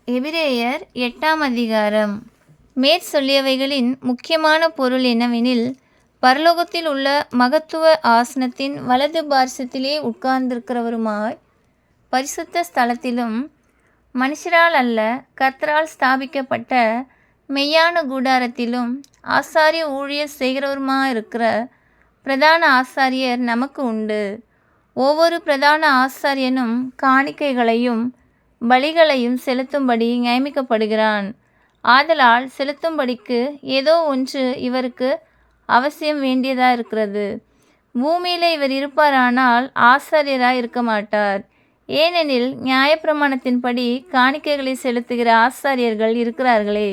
எபிரேயர் 8ஆம் அதிகாரம். மேற்சொல்லியவைகளின் முக்கியமான பொருள் என்னவெனில், பரலோகத்தில் உள்ள மகத்துவ ஆசனத்தின் வலது பார்சத்திலே உட்கார்ந்திருக்கிறவருமாய் பரிசுத்த ஸ்தலத்திலும் மனுஷரால் அல்ல கர்த்தரால் ஸ்தாபிக்கப்பட்ட மெய்யான கூடாரத்திலும் ஆசாரிய ஊழியர் செய்கிறவருமாயிருக்கிற பிரதான ஆசாரியர் நமக்கு உண்டு. ஒவ்வொரு பிரதான ஆசாரியனும் காணிக்கைகளையும் பலிகளையும் செலுத்தும்படி நியமிக்கப்படுகிறான். ஆதலால் செலுத்தும்படிக்கு ஏதோ ஒன்று இவருக்கு அவசியம் வேண்டியதாயிருக்கிறது. பூமியிலே இவர் இருப்பாரானால் ஆசாரியராய் இருக்க மாட்டார். ஏனெனில் நியாயப்பிரமாணத்தின்படி காணிக்கைகளை செலுத்துகிற ஆசாரியர்கள் இருக்கிறார்களே.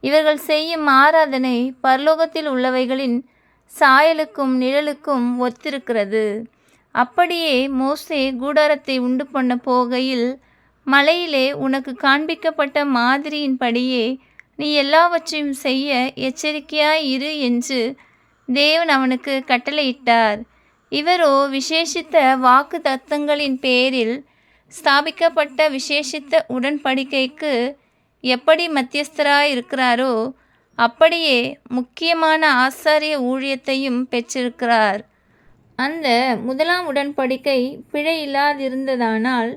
இவர்கள் செய்யும் ஆராதனை பரலோகத்தில் உள்ளவைகளின் சாயலுக்கும் நிழலுக்கும் ஒத்திருக்கிறது. அப்படியே மோசே கூடாரத்தை உண்டு பண்ண போகையில் மலையிலே உனக்கு காண்பிக்கப்பட்ட மாதிரியின்படியே நீ எல்லாவற்றையும் செய்ய எச்சரிக்கையாய் இரு என்று தேவன் அவனுக்கு கட்டளையிட்டார். இவரோ விசேஷித்த வாக்கு தத்தங்களின் பேரில் ஸ்தாபிக்கப்பட்ட விசேஷித்த உடன்படிக்கைக்கு எப்படி மத்தியஸ்தராய் இருக்கிறாரோ அப்படியே முக்கியமான ஆசாரிய ஊழியத்தையும் பெற்றிருக்கிறார். அந்த முதலாம் உடன்படிக்கை பிழை இல்லாதிருந்ததானால்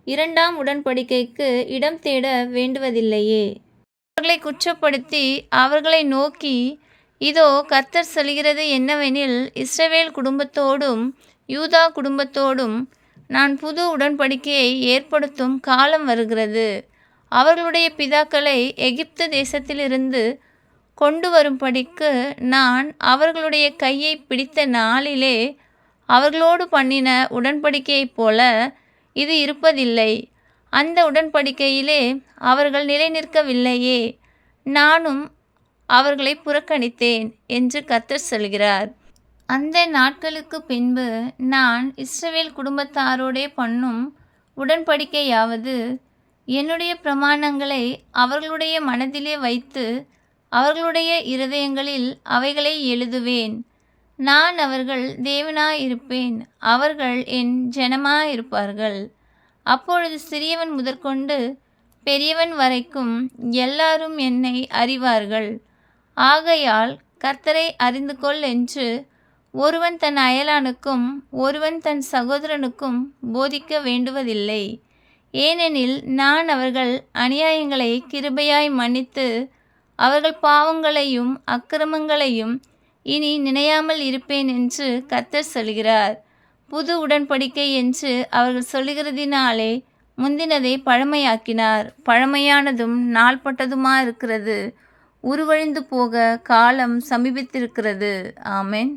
இரண்டாம் உடன்படிக்கைக்கு இடம் தேட வேண்டுவதில்லையே. அவர்களை குற்றப்படுத்தி அவர்களை நோக்கி, இதோ கர்த்தர் சொல்கிறது என்னவெனில், இஸ்ரவேல் குடும்பத்தோடும் யூதா குடும்பத்தோடும் நான் புது உடன்படிக்கையை ஏற்படுத்தும் காலம் வருகிறது. அவர்களுடைய பிதாக்களை எகிப்து தேசத்திலிருந்து கொண்டு வரும்படிக்கு நான் அவர்களுடைய கையை பிடித்த நாளிலே அவர்களோடு பண்ணின உடன்படிக்கையைப் போல இது இருப்பதில்லை. அந்த உடன்படிக்கையிலே அவர்கள் நிலை நிற்கவில்லையே. நானும் அவர்களை புறக்கணித்தேன் என்று கர்த்தர் சொல்கிறார். அந்த நாட்களுக்கு பின்பு நான் இஸ்ரவேல் குடும்பத்தாரோடே பண்ணும் உடன்படிக்கையாவது, என்னுடைய பிரமாணங்களை அவர்களுடைய மனதிலே வைத்து அவர்களுடைய இருதயங்களில் அவைகளை எழுதுவேன். நான் அவர்கள் தேவனாயிருப்பேன், அவர்கள் என் ஜனமாயிருப்பார்கள். அப்பொழுது சிறியவன் முதற்கொண்டு பெரியவன் வரைக்கும் எல்லாரும் என்னை அறிவார்கள். ஆகையால் கர்த்தரை அறிந்து கொள் என்று ஒருவன் தன் அயலானுக்கும் ஒருவன் தன் சகோதரனுக்கும் போதிக்க வேண்டுவதில்லை. ஏனெனில் நான் அவர்கள் அநியாயங்களை கிருபையாய் மன்னித்து அவர்கள் பாவங்களையும் அக்கிரமங்களையும் இனி நினையாமல் இருப்பேன் என்று கர்த்தர் சொல்கிறார். புது உடன்படிக்கை என்று அவர்கள் சொல்லுகிறதினாலே முந்தினதை பழமையாக்கினார். பழமையானதும் நாள்பட்டதுமாயிருக்கிறது உருவழிந்து போக காலம் சமீபித்திருக்கிறது. ஆமென்.